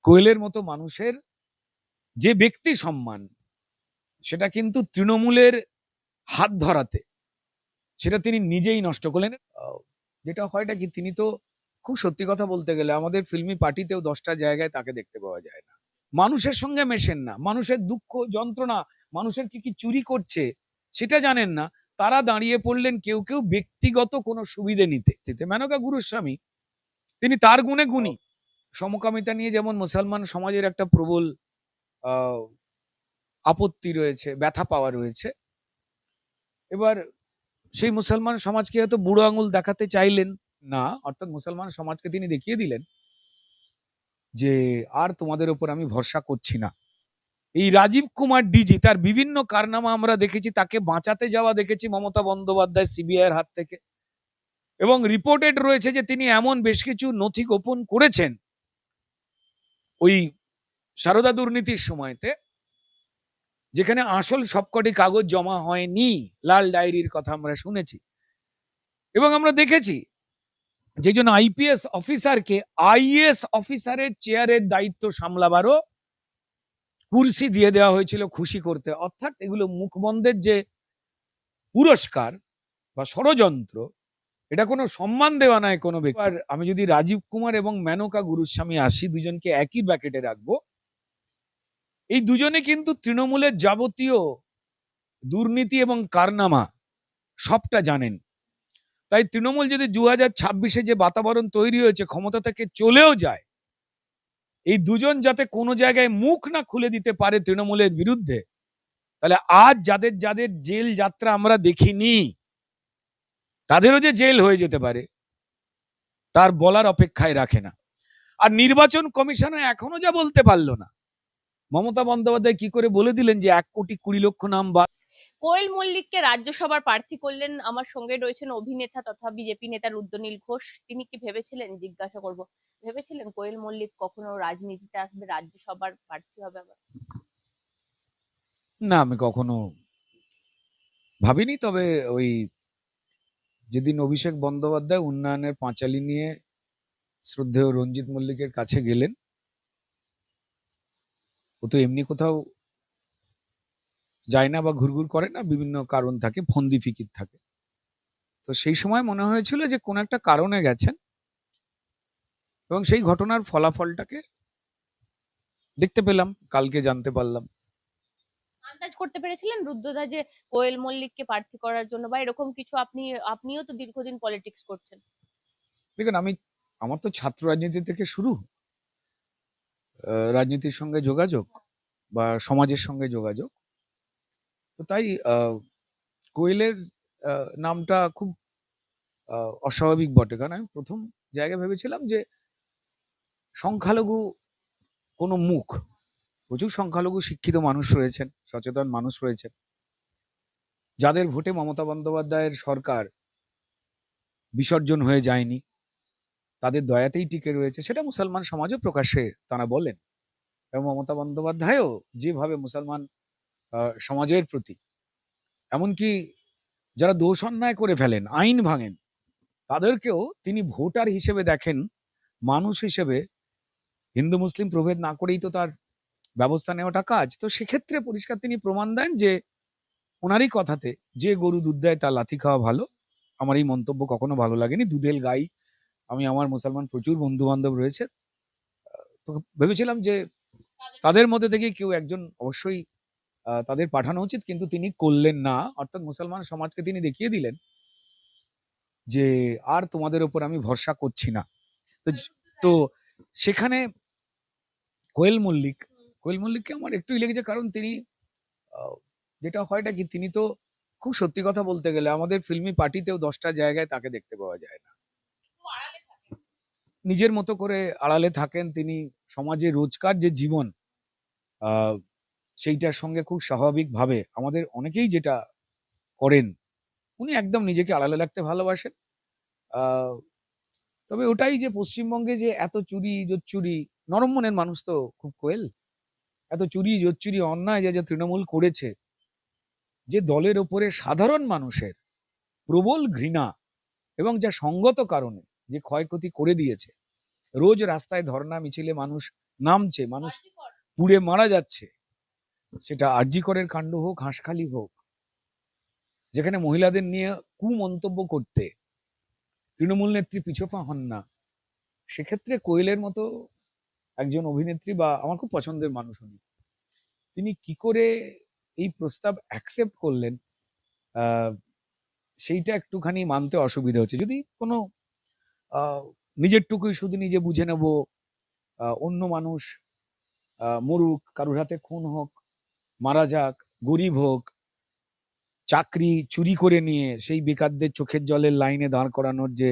কোয়েলের মতো মানুষের যে ব্যক্তি সম্মান, সেটা কিন্তু তৃণমূলের হাত ধরাতে সেটা তিনি নিজেই নষ্ট করলেন। যেটা হয়টা কি, তিনি তো খুব সত্যি কথা বলতে গেলে আমাদের ফিল্মি পার্টিতেও 10টা জায়গায় তাকে দেখতে পাওয়া যায় না। মানুষের সঙ্গে মেশেন না, মানুষের দুঃখ যন্ত্রণা, মানুষের কি কি চুরি করছে সেটা জানেন না। তারা দাঁড়িয়ে পড়লেন কেউ কেউ ব্যক্তিগত কোনো সুবিধে নিতে। মেনকা গুরুস্বামী তিনি তার গুণে গুণী। সমকামিতা নিয়ে যেমন মুসলমান সমাজের একটা প্রবল আহ আপত্তি রয়েছে, ব্যথা পাওয়া রয়েছে। এবার সেই মুসলমান সমাজকে হয়তো বুড়ো আঙুল দেখাতে চাইলেন না, অর্থাৎ মুসলমান সমাজকে তিনি দেখিয়ে দিলেন যে আর তোমাদের উপর আমি ভরসা করছি না। এই রাজীব কুমার ডিজি তার বিভিন্ন কারনামা আমরা দেখেছি, তাকে বাঁচাতে যাওয়া দেখেছি মমতা বন্দ্যোপাধ্যায় সিবিআই এর হাত থেকে, এবং রিপোর্টেড রয়েছে যে তিনি এমন বেশ কিছু নথি গোপন করেছেন ওই সারদা দুর্নীতির সময়তে, যেখানে আসল সবকটি কাগজ জমা হয়নি। লাল ডায়েরির কথা আমরা শুনেছি এবং আমরা দেখেছি যে জন আইপিএস অফিসারকে আইএএস অফিসারের চেয়ারের দায়িত্ব সামলাবারও কুর্সি দিয়ে দেওয়া হয়েছিল খুশি করতে। অর্থাৎ এগুলো মুখবন্ধের যে পুরস্কার বা ষড়যন্ত্র, এটা কোনো সম্মান দেওয়া নয় কোনো ব্যক্তি। আর আমি যদি রাজীব কুমার এবং মেনকা গুরুস্বামী আসি, দুজনকে একই ব্র্যাকেটে রাখবো। এই দুজনে কিন্তু তৃণমূলের যাবতীয় দুর্নীতি এবং কারনামা সবটা জানেন। তাই তৃণমূল যদি 2026-এ যে বাতাবরণ তৈরি হয়েছে, ক্ষমতা থেকে চলেও যায়, এই দুজন যাতে কোনো জায়গায় মুখ না খুলে দিতে পারে তৃণমূলের বিরুদ্ধে, তাহলে আজ যাদের যাদের জেল যাত্রা আমরা দেখিনি, তাদেরও যে জেল হয়ে যেতে পারে তার বলার অপেক্ষায় রাখে না। আর নির্বাচন কমিশনও এখনো যা বলতে পারলো না। মমতা বন্দ্যোপাধ্যায় কি করে বলে দিলেন যে 1,20,00,000 নাম বা কোয়েল মল্লিককে রাজ্যসভার প্রার্থী করলেন। আমার সঙ্গে রয়েছেন অভিনেতা তথা বিজেপি নেতা রুদ্রনীল ঘোষ। তিনি কি ভেবেছিলেন, জিজ্ঞাসা করব, ভেবেছিলেন কোয়েল মল্লিক কখনো রাজনীতিতে আসবে, রাজ্যসভার প্রার্থী হবে আবার? না, আমি কখনো ভাবিনি। তবে ওই যেদিন অভিষেক বন্দ্যোপাধ্যায় উন্নয়নের পাঁচালী নিয়ে শ্রদ্ধেয় রঞ্জিত মল্লিকের কাছে গেলেন, ও তো এমনি কোথাও যায় না বা ঘুরঘুর করে না, বিভিন্ন কারণ থাকে, ফন্দি ফিকির থাকে। তো সেই সময় মনে হয়েছিল যে কোন একটা কারণে গেছেন, এবং সেই ঘটনার ফলাফলটাকে দেখতে পেলাম, কালকে জানতে পারলাম। আন্দাজ করতে পেরেছিলেন রুদ্রদা যে কোয়েল মল্লিককে প্রার্থী করার জন্য, বা এরকম কিছু? আপনিও তো দীর্ঘদিন পলিটিক্স করছেন। দেখুন, আমার তো ছাত্র রাজনীতি থেকে শুরু, রাজনীতির সঙ্গে যোগাযোগ বা সমাজের সঙ্গে যোগাযোগ। তো তাই কোয়েলের নামটা খুব অস্বাভাবিক বটে, কারণ আমি প্রথম জায়গায় ভেবেছিলাম যে সংখ্যালঘু কোনো মুখ, প্রচুর সংখ্যালঘু শিক্ষিত মানুষ রয়েছেন, সচেতন মানুষ রয়েছেন, যাদের ভোটে মমতা বন্দ্যোপাধ্যায়ের সরকার বিসর্জন হয়ে যায়নি, তাদের দয়াতেই টিকে রয়েছে, সেটা মুসলমান সমাজও প্রকাশ্যে তারা বলেন। এবং মমতা বন্দ্যোপাধ্যায়ও যেভাবে মুসলমান সমাজের প্রতি, এমনকি যারা দোষ অন্যায় করে ফেলেন, আইন ভাঙেন, তাদেরকেও তিনি ভোটার হিসেবে দেখেন, মানুষ হিসেবে। হিন্দু মুসলিম প্রভেদ না করেই তো তার ব্যবস্থা নেওয়াটা কাজ। তো সেক্ষেত্রে পরিষ্কার তিনি প্রমাণ দেন যে ওনারই কথাতে, যে গরু দুধ দেয় তার লাথি খাওয়া ভালো। আমার এই মন্তব্য কখনো ভালো লাগেনি। দুধেল গাই আমি, আমার মুসলমান প্রচুর বন্ধু বান্ধব রয়েছে, তো ভেবেছিলাম যে তাদের মধ্যে থেকে কেউ একজন অবশ্যই তাদের পাঠানো উচিত, কিন্তু তিনি করলেন না। অর্থাৎ মুসলমান সমাজকে তিনি দেখিয়ে দিলেন যে আর তোমাদের উপর আমি ভরসা করছি না। তো তো সেখানে কোয়েল মল্লিককে আমার একটুই লেগেছে, কারণ তিনি যেটা হয়টা কি, তিনি তো খুব সত্যি কথা বলতে গেলে আমাদের ফিল্মি পার্টিতেও 10টা জায়গায় তাকে দেখতে পাওয়া যায় না। নিজের মতো করে আড়ালে থাকেন তিনি। সমাজে রোজকার যে জীবন, আহ সেইটার সঙ্গে খুব স্বাভাবিকভাবে আমাদের অনেকেই যেটা করেন, উনি একদম নিজেকে আড়ালে রাখতে ভালোবাসেন। আহ তবে ওটাই যে পশ্চিমবঙ্গে যে এত চুরি জোচ্চুরি, নরম মনের মানুষ তো খুব কোয়েল, এত চুরি জোচ্চুরি অন্যায় যা যা তৃণমূল করেছে, যে দলের ওপরে সাধারণ মানুষের প্রবল ঘৃণা এবং যা সঙ্গত কারণে যে ক্ষয়ক্ষতি করে দিয়েছে, রোজ রাস্তায় ধর্ণা মিছিলে মানুষ নামছে, মানুষ পুড়ে মারা যাচ্ছে, সেটা আরজি করের কাণ্ড হোক, হাঁসখালি হোক, যেখানে মহিলাদের নিয়ে কুমন্তব্য করতে তৃণমূল নেত্রী পিছপা হন না, সেক্ষেত্রে কোয়েলের মতো একজন অভিনেত্রী বা আমার খুব পছন্দের মানুষ উনি, তিনি কি করে এই প্রস্তাব অ্যাকসেপ্ট করলেন, আহ, সেইটা একটুখানি মানতে অসুবিধা হচ্ছে। যদি কোনো আহ, নিজের টুকুই শুধু নিজে বুঝে নেব, অন্য মানুষ মরুক, কারুর হাতে খুন হোক, মারা যাক, গরিব হোক, চাকরি চুরি করে নিয়ে সেই বেকারদের চোখের জলের লাইনে দাঁড় করানোর যে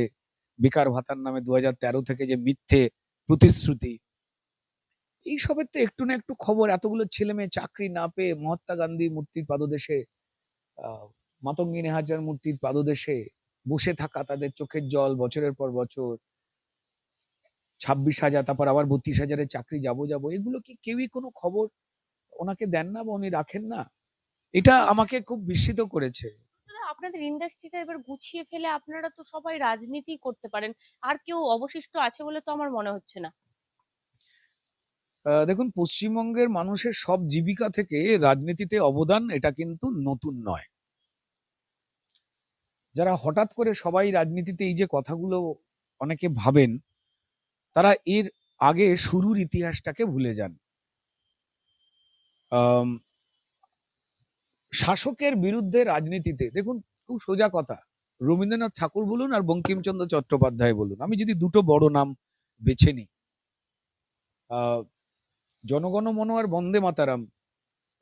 বেকার ভাতার নামে 2013 থেকে যে মিথ্যে প্রতিশ্রুতি, এইসবের তো একটু না একটু খবর। এতগুলো ছেলে মেয়ে চাকরি না পেয়ে মহাত্মা গান্ধী মূর্তির পাদদেশে, মাতঙ্গিনী হাজরার মূর্তির পাদদেশে বসে থাকা, তাদের চোখের জল বছরের পর বছর, 26,000, তারপর আবার 32,000-এর চাকরি যাবো যাবো, এগুলো কি কেউই কোনো খবর ওনাকে দেন না বা উনি রাখেন না? এটা আমাকে খুব বিস্মিত করেছে। দাদা, আপনাদের ইন্ডাস্ট্রিটা এবার গুছিয়ে ফেলে আপনারা তো সবাই রাজনীতি করতে পারেন, আর কেউ অবশিষ্ট আছে বলে তো আমার মনে হচ্ছে না। দেখুন, পশ্চিমবঙ্গের মানুষের সব জীবিকা থেকে রাজনীতিতে অবদান, এটা কিন্তু নতুন নয়। যারা হঠাৎ করে সবাই রাজনীতিতে এই যে কথাগুলো অনেকে ভাবেন, তারা এর আগে শুরুর ইতিহাসটাকে ভুলে যান। আম, শাসকের বিরুদ্ধে রাজনীতিতে দেখুন, খুব সোজা কথা, রবীন্দ্রনাথ ঠাকুর বলুন আর বঙ্কিমচন্দ্র চট্টোপাধ্যায় বলুন, আমি যদি দুটো বড় নাম বেছে নিই, আহ জনগণ মন আর বন্দে মাতারাম,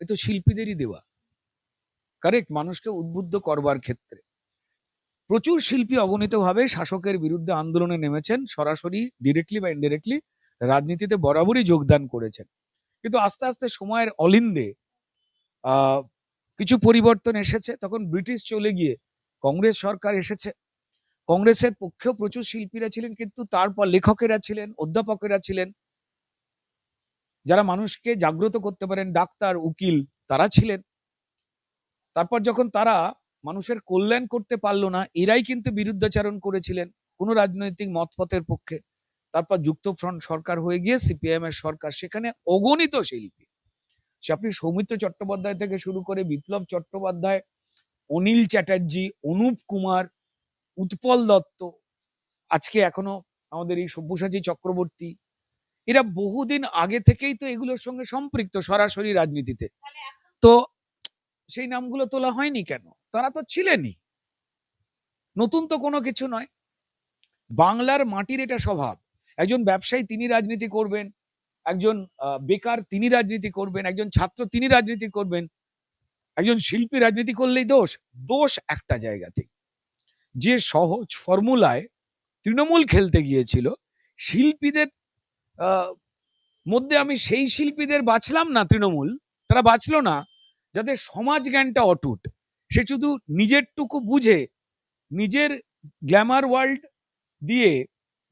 এ তো শিল্পীদেরই দেওয়া, কারেক্ট, মানুষকে উদ্বুদ্ধ করবার ক্ষেত্রে। প্রচুর শিল্পী অগণিতভাবে শাসকের বিরুদ্ধে আন্দোলনে নেমেছেন, সরাসরি ডিরেক্টলি বা ইনডিরেক্টলি রাজনীতিতে বরাবরই যোগদান করেছেন। কিন্তু আস্তে আস্তে সময়ের অলিন্দে আহ কিছু পরিবর্তন এসেছে, তখন ব্রিটিশ চলে গিয়ে কংগ্রেস সরকার এসেছে। কংগ্রেসের পক্ষেও প্রচুর শিল্পীরা ছিলেন, কিন্তু তারপর লেখকেরা ছিলেন, অধ্যাপকেরা ছিলেন, যারা মানুষকে জাগ্রত করতে পারেন, ডাক্তার, উকিল, তারা ছিলেন। তারপর যখন তারা মানুষের কল্যাণ করতে পারলো না, এরাই কিন্তু বিরুদ্ধাচরণ করেছিলেন কোনো রাজনৈতিক মতপথের পক্ষে। তারপর যুক্তফ্রন্ট সরকার হয়ে গিয়ে সিপিআইএম এর সরকার, সেখানে অগণিত শিল্পী, সে আপনি সৌমিত্র চট্টোপাধ্যায় থেকে শুরু করে বিপ্লব চট্টোপাধ্যায়, অনিল চ্যাটার্জি, অনুপ কুমার, উৎপল দত্ত, আজকে এখনো আমাদের এই সব্যসাচী চক্রবর্তী, এরা বহুদিন আগে থেকেই তো এগুলোর সঙ্গে সম্পৃক্ত সরাসরি রাজনীতিতে। তো সেই নামগুলো তোলা হয়নি কেন? তারা তো ছিলেনই, নতুন তো কোনো কিছু নয়। বাংলার মাটির এটা স্বভাব, একজন ব্যবসায়ী তিনি রাজনীতি করবেন, একজন বেকার তিনি রাজনীতি করবেন, একজন ছাত্র তিনি রাজনীতি করবেন, একজন শিল্পী রাজনীতি করলেই দোষ? দোষ একটা জায়গাতে, যে সহজ ফর্মুলায় তৃণমূল খেলতে গিয়েছিল, শিল্পীদের মধ্যে আমি সেই শিল্পীদের বাছলাম না, তৃণমূল তারা বাঁচলো না যাদের সমাজ জ্ঞানটা অটুট, সে শুধু নিজেরটুকু বুঝে নিজের গ্ল্যামার ওয়ার্ল্ড দিয়ে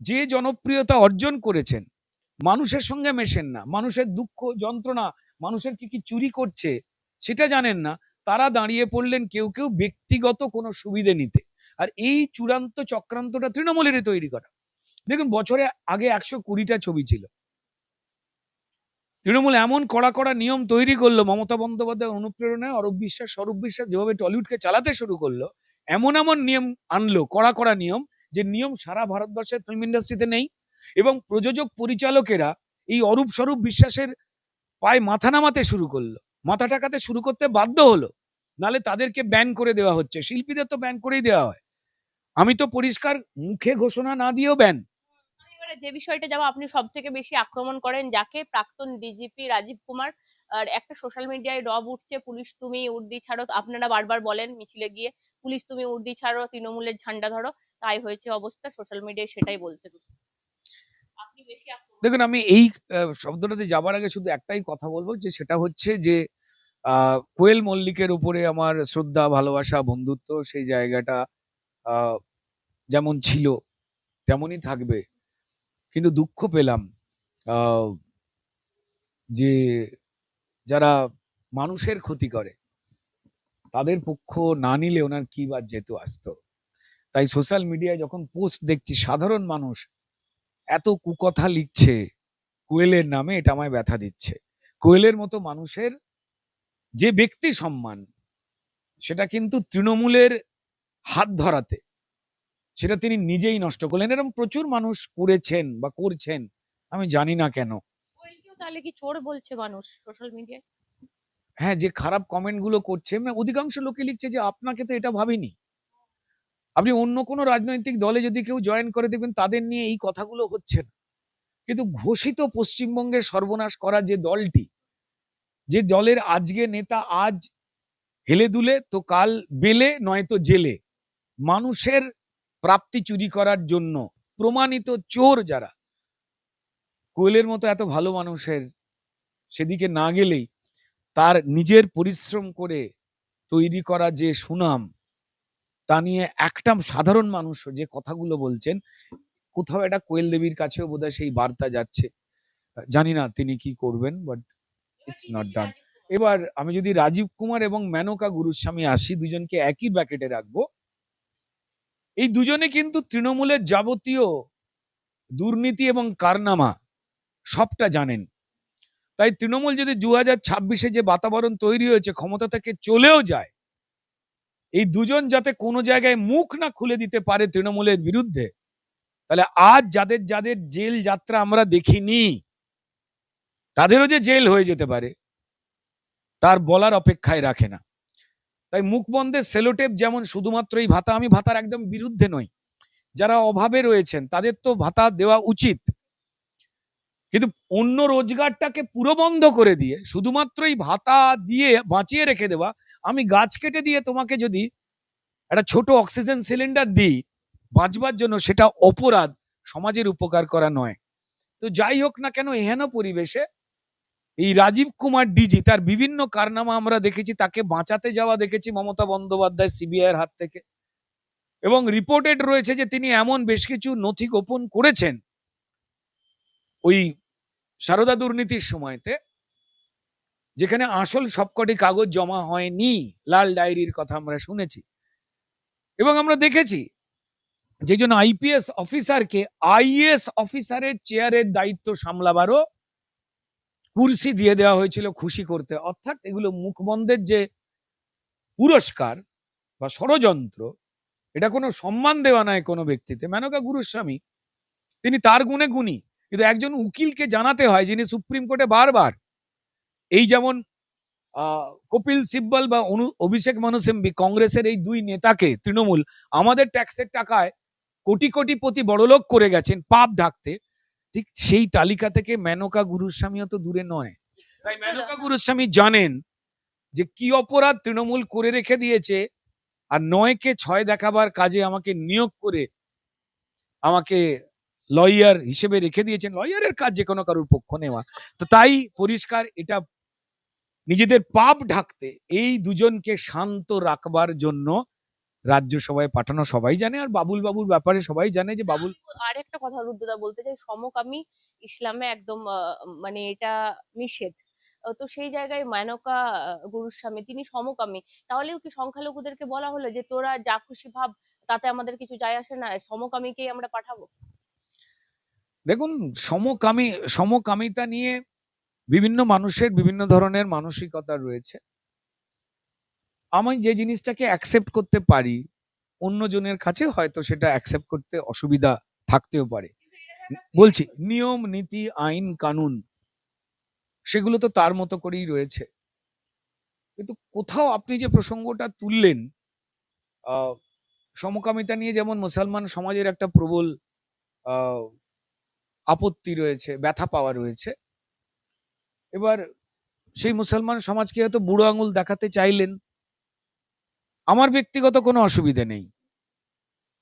যে জনপ্রিয়তা অর্জন করেছেন, মানুষের সঙ্গে মেশেন না, মানুষের দুঃখ যন্ত্রণা, মানুষের কি কি চুরি করছে সেটা জানেন না, তারা দাঁড়িয়ে পড়লেন কেউ কেউ ব্যক্তিগত কোনো সুবিধে নিতে। আর এই চূড়ান্ত চক্রান্তটা তৃণমূলেরই তৈরি করা। দেখুন, বছরে আগে 120টা ছবি ছিল, তৃণমূল এমন কড়া কড়া নিয়ম তৈরি করলো, মমতা বন্দ্যোপাধ্যায় অনুপ্রেরণায় অরূপ বিশ্বাস, স্বরূপ বিশ্বাস যেভাবে টলিউডকে চালাতে শুরু করলো, এমন এমন নিয়ম আনলো, কড়া কড়া নিয়ম, যে নিয়ম সারা ভারতবর্ষের ফিল্ম ইন্ডাস্ট্রিতে নেই। এবং প্রযোজক পরিচালকেরা এই অরূপ স্বরূপ বিশ্বাসের পায়ে মাথা নামাতে শুরু করলো, মাথা টাকাতে শুরু করতে বাধ্য হলো, নালে তাদেরকে ব্যান করে দেওয়া হচ্ছে। শিল্পীদের তো ব্যান করেই দেওয়া হয়, আমি তো পরিষ্কার মুখে ঘোষণা না দিয়েও ব্যান। এবারে যে বিষয়টা যাবো, আপনি সব থেকে বেশি আক্রমণ করেন যাকে, প্রাক্তন ডিজিপি রাজীব কুমার। আর একটা সোশ্যাল মিডিয়ায় রব উঠছে, পুলিশ তুমি উর্দি ছাড়ো, আপনারা বারবার বলেন মিছিলে গিয়ে পুলিশ তুমি উর্দি ছাড়ো, তৃণমূলের ঝান্ডা ধরো, তাই হয়েছে অবস্থা, সোশ্যাল মিডিয়ায় সেটাই বলছে। আপনি বেশি আক্রমণ দেখুন, আমি এই শব্দটাতে যাবার আগে শুধু একটাই কথা বলবো, যে সেটা হচ্ছে যে কোয়েল মল্লিকের উপরে আমার শ্রদ্ধা, ভালোবাসা, বন্ধুত্ব, সেই জায়গাটা আহ, যেমন ছিল তেমনই থাকবে। কিন্তু দুঃখ পেলাম আহ, যে যারা মানুষের ক্ষতি করে তাদের পক্ষ না নিলে ওনার কি বা যেত আসতো। তাই সোশ্যাল মিডিয়ায় যখন পোস্ট দেখছি, সাধারণ মানুষ এত কুকথা লিখছে, কোয়েলের নামে, এটা আমায় ব্যথা দিচ্ছে। কোয়েলের মতো মানুষের যে ব্যক্তি সম্মান, সেটা কিন্তু তৃণমূলের হাত ধরাতে সেটা তিনি নিজেই নষ্ট করলেন। এরকম প্রচুর মানুষ করেছেন বা করছেন, আমি জানি না কেন। কোয়েলকেও তাহলে কি চোর বলছে মানুষ সোশ্যাল মিডিয়ায়? হ্যাঁ, যে খারাপ কমেন্ট গুলো করছে, মানে অধিকাংশ লোকে লিখছে যে আপনাকে তো এটা ভাবিনি। আপনি অন্য কোনো রাজনৈতিক দলে যদি কেউ জয়েন করে, দেখবেন তাদের নিয়ে এই কথাগুলো হচ্ছে না। কিন্তু ঘোষিত পশ্চিমবঙ্গের সর্বনাশ করা যে দলটি, যে দলের আজকে নেতা আজ হেলে দুলে তো কাল বেলে নয়তো জেলে, মানুষের প্রাপ্তি চুরি করার জন্য প্রমাণিত চোর যারা, কোয়েলের মতো এত ভালো মানুষের সেদিকে না গেলেই তার নিজের পরিশ্রম করে তৈরি করা যে সুনাম, তা নিয়ে একটা সাধারণ মানুষ যে কথাগুলো বলছেন, কোথাও একটা কোয়েল দেবীর কাছেও বোধহয় সেই বার্তা যাচ্ছে। জানি না তিনি কি করবেন, বাট ইটস নট ডান। এবার আমি যদি রাজীব কুমার এবং মেনকা গুরুস্বামী আসি, দুজনকে একই ব্র্যাকেটে রাখবো। এই দুজনে কিন্তু তৃণমূলের যাবতীয় দুর্নীতি এবং কারনামা সবটা জানেন। তাই তৃণমূল যদি 2026-এ যে বাতাবরণ তৈরি হয়েছে, ক্ষমতা থেকে চলেও যায়, এই দুজন যাতে কোনো জায়গায় মুখ না খুলে দিতে পারে তৃণমূলের বিরুদ্ধে, তাহলে আজ যাদের যাদের জেল যাত্রা আমরা দেখিনি, তাদেরও যে জেল হয়ে যেতে পারে তার বলার অপেক্ষায় রাখে না। তাই মুখ বন্ধের সেলোটেপ যেমন শুধুমাত্র এই ভাতা, আমি ভাতার একদম বিরুদ্ধে নই, যারা অভাবে রয়েছেন তাদের তো ভাতা দেওয়া উচিত, কিন্তু অন্য রোজগারটাকে পুরো বন্ধ করে দিয়ে শুধুমাত্র এই ভাতা দিয়ে বাঁচিয়ে রেখে দেওয়া। আমি গাছ কেটে দিয়ে তোমাকে যদি একটা ছোট অক্সিজেন সিলিন্ডার দিই বাঁচবার জন্য, সেটা অপরাধ, সমাজের উপকার করা নয়। তো যাই হোক না কেন, এহেন পরিবেশে এই রাজীব কুমার ডিজি তার বিভিন্ন কারনামা আমরা দেখেছি, তাকে বাঁচাতে যাওয়া দেখেছি মমতা বন্দ্যোপাধ্যায় সিবিআই এর হাত থেকে, এবং রিপোর্টেড রয়েছে যে তিনি এমন বেশ কিছু নথি গোপন করেছেন ওই সারদা দুর্নীতির সময়তে, যেখানে আসল সবকটি কাগজ জমা হয়নি। লাল ডায়েরির কথা আমরা শুনেছি এবং আমরা দেখেছি যে জন আইপিএস অফিসারকে আইএএস অফিসারের চেয়ারের দায়িত্ব সামলাবারও কুর্সি দিয়ে দেওয়া হয়েছিল খুশি করতে। অর্থাৎ এগুলো মুখবন্ধের যে পুরস্কার বা ষড়যন্ত্র, এটা কোনো সম্মান দেওয়া নয় কোনো ব্যক্তিতে। মেনকা গুরুস্বামী তিনি তার গুণে গুণী, কিন্তু একজন উকিলকে জানাতে হয় যিনি সুপ্রিম কোর্টে বারবার, এই যেমন কপিল সিব্বল বা অভিষেক মনু সিংভি, কংগ্রেসের এই দুই নেতাকে তৃণমূল আমাদের ট্যাক্সের টাকায় কোটি কোটি প্রতি বড়লোক করে গেছেন পাপ ঢাকতে, ঠিক সেই তালিকা থেকে মেনকা গুরুস্বামীও তো দূরে নয়। তাই মেনকা গুরুস্বামী জানেন যে কি অপরাধ তৃণমূল করে রেখে দিয়েছে, আর 9কে 6 দেখাবার কাজে আমাকে নিয়োগ করে আমাকে লয়ার হিসেবে রেখে দিয়েছেন। লয়ারের কাজ যে কোনো কারোর পক্ষ নেওয়া, তো তাই পরিষ্কার এটা নিজেদের পাপ ঢাকতে এই দুজনকে শান্ত রাখবার জন্য রাজ্যসভায় পাঠানো সবাই জানে। আর বাবুল বাবুর ব্যাপারে সবাই জানে যে বাবুল, আর একটা কথা রুদ্রদা বলতে চাই, সমকামী ইসলামে একদম মানে এটা নিষেধ। তো সেই জায়গায় মেনকা গুরুস্বামী তিনি সমকামী, তাহলেও কি সংখ্যালঘুদেরকে বলা হলো যে তোরা যা খুশি ভাব, তাতে আমাদের কিছু যায় আসে না, সমকামীকেই আমরা পাঠাবো? দেখুন, সমকামিতা নিয়ে বিভিন্ন মানুষের বিভিন্ন ধরনের মানসিকতা রয়েছে। আমি যে জিনিসটাকে অ্যাকসেপ্ট করতে পারি, অন্যজনের কাছে হয়তো সেটা অ্যাকসেপ্ট করতে অসুবিধা থাকতেও পারে। বলছি, নিয়ম নীতি আইন কানুন সেগুলো তো তার মতো করেই রয়েছে। কিন্তু কোথাও আপনি যে প্রসঙ্গটা তুললেন, আহ সমকামিতা নিয়ে যেমন মুসলমান সমাজের একটা প্রবল আহ আপত্তি রয়েছে, ব্যথা পাওয়া রয়েছে। এবার সেই মুসলমান সমাজকে হয়তো বুড়ো আঙুল দেখাতে চাইলেন, আমার ব্যক্তিগত কোনো অসুবিধা নেই,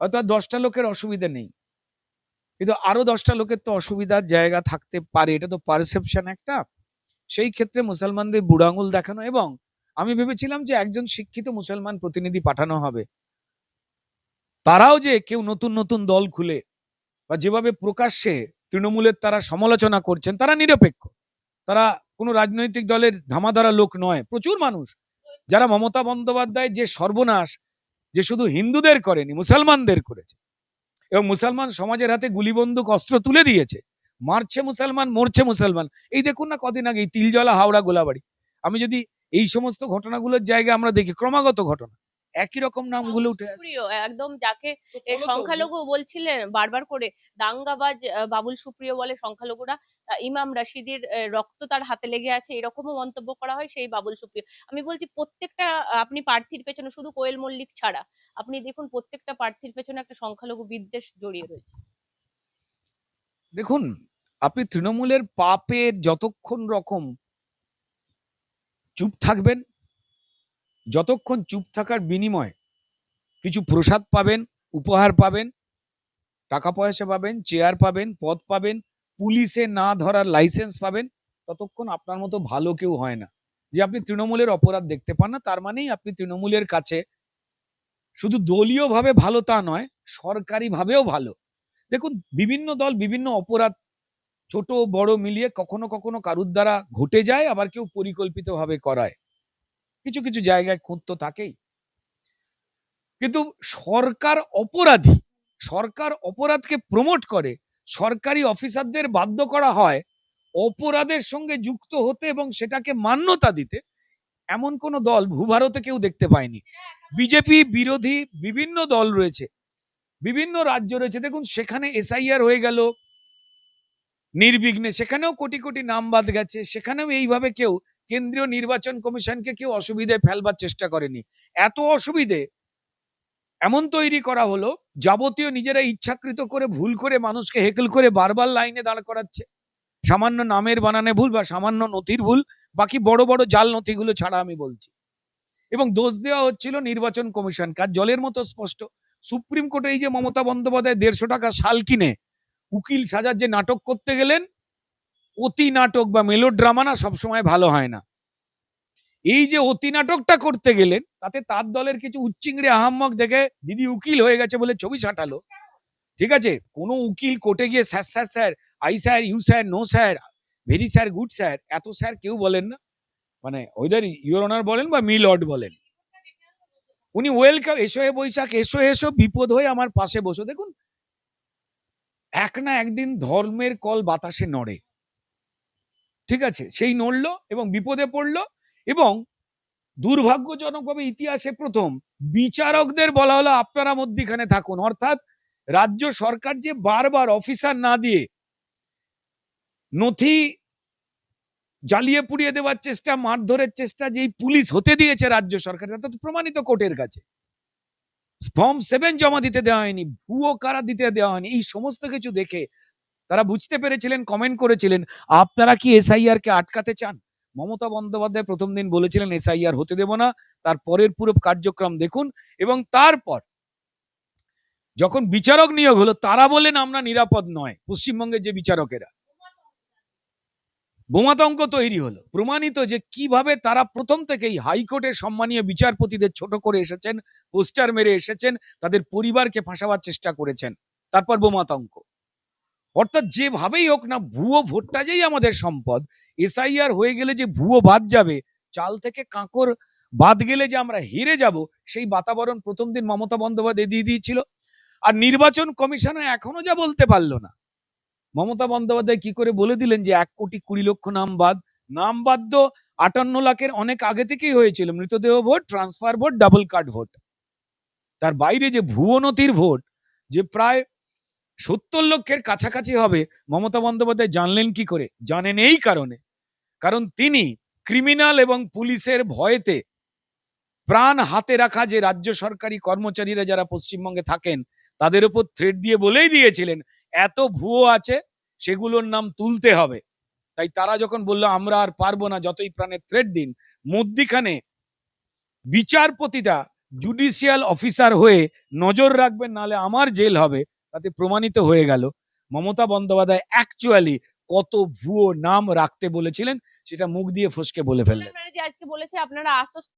হয়তো আর 10টা লোকের অসুবিধা নেই, কিন্তু আরো 10টা লোকের তো অসুবিধার জায়গা থাকতে পারে, এটা তো পারসেপশন একটা। সেই ক্ষেত্রে মুসলমানদের বুড়ো আঙুল দেখানো, এবং আমি ভেবেছিলাম যে একজন শিক্ষিত মুসলমান প্রতিনিধি পাঠানো হবে, তারাও যে কেউ নতুন নতুন দল খুলে বা যেভাবে প্রকাশ্যে তৃণমূলের তারা সমালোচনা করছেন, তারা নিরপেক্ষ, তারা কোনো রাজনৈতিক দলের ধামাধারা লোক নয়। প্রচুর মানুষ যারা মমতা বন্দ্যোপাধ্যায় যে সর্বনাশ, যে শুধু হিন্দুদের করেনি মুসলমানদের করেছে, এবং মুসলমান সমাজের হাতে গুলি বন্দুক অস্ত্র তুলে দিয়েছে, মারছে মুসলমান, মরছে মুসলমান। এই দেখুন না কদিন আগে তিলজলা, হাওড়া, গোলাবাড়ি। আমি যদি এই সমস্ত ঘটনাগুলোর জায়গায় আমরা দেখি, ক্রমাগত ঘটনা, একই রকম নামগুলো উঠে আসছে। সুপ্রিয় একদম যাকে তো ফলত সংখ্যালঘু বলছিলেন বারবার করে, দাঙ্গাবাজ বাবুল সুপ্রিয় বলে সংখ্যালঘুরা, ইমাম রাশিদির রক্ত তার হাতে লেগে আছে এরকমও মন্তব্য করা হয় সেই বাবুল সুপ্রিয়। আমি বলছি প্রত্যেকটা আপনি প্রার্থীর পেছনে, শুধু কোয়েল মল্লিক ছাড়া আপনি দেখুন প্রত্যেকটা প্রার্থীর পেছনে একটা সংখ্যালঘু বিদ্বেষ জড়িয়ে রয়েছে। দেখুন, আপনি তৃণমূলের পাপের যতক্ষণ রকম চুপ থাকবেন, যতক্ষণ চুপ থাকার বিনিময়ে কিছু প্রসাদ পাবেন, উপহার পাবেন, টাকা পয়সা পাবেন, চেয়ার পাবেন, পদ পাবেন, পুলিশে না ধরার লাইসেন্স পাবেন, ততক্ষণ আপনার মতো ভালো কেউ হয় না। যে আপনি তৃণমূলের অপরাধ দেখতে পান না, তার মানেই আপনি তৃণমূলের কাছে শুধু দলীয় ভাবে ভালো তা নয়, সরকারি ভাবেও ভালো। দেখুন, বিভিন্ন দল বিভিন্ন অপরাধ ছোট বড় মিলিয়ে কখনো কখনো কারুর দ্বারা ঘটে যায়, আবার কেউ পরিকল্পিতভাবে করায়। কিছু কিছু জায়গায় খুঁত তো থাকেই। কিন্তু সরকার অপরাধী, সরকার অপরাধকে প্রমোট করে, সরকারি অফিসারদের বাধ্য করা হয় অপরাধের সঙ্গে যুক্ত হতে এবং সেটাকে মান্যতা দিতে, এমন কোন দল ভূভারতে কেউ দেখতে পায়নি। বিজেপি বিরোধী বিভিন্ন দল রয়েছে, বিভিন্ন রাজ্য রয়েছে, দেখুন সেখানে এসআইআর হয়ে গেল নির্বিঘ্নে, সেখানেও কোটি কোটি নাম বাদ গেছে, সেখানেও এইভাবে কেউ কেন্দ্রীয় নির্বাচন কমিশনকে কেউ অসুবিধায় ফেলবার চেষ্টা করেনি। এত অসুবিধে এমন তৈরি করা হলো, যাবতীয় নিজেরা ইচ্ছাকৃত করে ভুল করে মানুষকে হেকল করে বারবার লাইনে দাঁড় করাচ্ছে, সামান্য নামের বানানে ভুল বা সামান্য নথির ভুল, বাকি বড় বড় জাল নথিগুলো ছাড়া আমি বলছি। এবং দোষ দেওয়া হচ্ছিল নির্বাচন কমিশন, কাজ জলের মতো স্পষ্ট। সুপ্রিম কোর্টে এই যে মমতা বন্দ্যোপাধ্যায় 150 টাকা শাল কিনে উকিল সাজার যে নাটক করতে গেলেন, অতি নাটক বা মেলোড্রামা না সবসময় ভালো হয় না। এই যে অতি নাটকটা করতে গেলেন, তাতে তার দলের কিছু উচ্চিংড়ে আহাম্মক দেখে দিদি উকিল হয়ে গেছে বলে ছবি ছাটালো। ঠিক আছে, কোনো উকিল কোর্টে গিয়ে sir sir sir, I sir, you sir, no sir, very sir, good sir, এত স্যার কেউ বলেন না। মানে ওইদের ইউর অনার বলেন বা মি লর্ড বলেন। উনি ওয়েলকাম, এসো হে বৈশাখ, এসো এসো, বিপদ হয়ে আমার পাশে বসো। দেখুন, এক না একদিন ধর্মের কল বাতাসে নড়ে, ঠিক আছে, সেই নড়লো এবং বিপদে পড়লো। এবং দুর্ভাগ্যজনকভাবে ইতিহাসে প্রথম বিচারকদের বলা হলো আপনারা মধ্যিখানে থাকুন। অর্থাৎ রাজ্য সরকার যে বারবার অফিসার না দিয়ে নথি জ্বালিয়ে পুড়িয়ে দেওয়ার চেষ্টা, মারধরের চেষ্টা যেই পুলিশ হতে দিয়েছে রাজ্য সরকার, তা তো প্রমাণিত কোর্টের কাছে। ফর্ম 7 জমা দিতে দেওয়া হয়নি, ভুয়ো কারা দিতে দেওয়া হয়নি, এই সমস্ত কিছু দেখে তারা বুঝতে পেরেছিলেন, কমেন্ট করেছিলেন, আপনারা কি এসআইআর কে আটকাতে চান? মমতা বন্দ্যোপাধ্যায় প্রথম দিন বলেছিলেন এসআইআর হতে দেব না, তারপরের পুরো কার্যক্রম দেখুন। এবং তারপর যখন বিচারক নিয়োগ হলো, তারা বলেন আমরা নিরাপদ নয়। পশ্চিমবঙ্গের যে বিচারকেরা, বোমাতঙ্ক তৈরি হলো, প্রমাণিত যে কিভাবে তারা প্রথম থেকেই হাইকোর্টের সম্মানীয় বিচারপতিদের ছোট করে এসেছেন, পোস্টার মেরে এসেছেন, তাদের পরিবারকে ফাঁসাবার চেষ্টা করেছেন, তারপর বোমাতঙ্ক। অর্থাৎ যেভাবেই হোক না, ভুয়ো ভোটটা যেই আমাদের সম্পদ, এসআইআর হয়ে গেলে যে ভুয়ো বাদ যাবে, চাল থেকে কাঁকর বাদ গেলে যে আমরা হেরে যাব, সেই বাতাবরণ প্রথম দিন মমতা বন্দ্যোপাধ্যায় দিয়ে দিয়েছিল। আর নির্বাচন কমিশনও এখনো যা বলতে পারলো না। মমতা বন্দ্যোপাধ্যায় কি করে বলে দিলেন যে 1,20,00,000 নাম বাদ? নাম বাদ তো 58 লাখের অনেক আগে থেকেই হয়েছিল, মৃতদেহ vote, transfer vote, double card vote. তার বাইরে যে ভুয়ো নথির ভোট, যে প্রায় 70 লক্ষের কাছাকাছি হবে, মমতা বন্দ্যোপাধ্যায় জানলেন কি করে? জানেন এই কারণে, কারণ তিনি ক্রিমিনাল এবং পুলিশের ভয়েতে প্রাণ হাতে রাখা যে রাজ্য সরকারি কর্মচারীরা যারা পশ্চিমবঙ্গে থাকেন, তাদের উপর থ্রেট দিয়ে বলেই দিয়েছিলেন এত ভুয়ো আছে, সেগুলোর নাম তুলতে হবে। তাই তারা যখন বললো আমরা আর পারবো না, যতই প্রাণের থ্রেট দিন, মধ্যিখানে বিচারপতিরা জুডিশিয়াল অফিসার হয়ে নজর রাখবেন, নালে আমার জেল হবে। তাতে প্রমাণিত হয়ে গেল মমতা বন্দ্যোপাধ্যায় অ্যাকচুয়ালি কত ভুয়ো নাম রাখতে বলেছিলেন, সেটা মুখ দিয়ে ফসকে বলে ফেললেন। যে আজকে বলেছে আপনারা আশ্বস্ত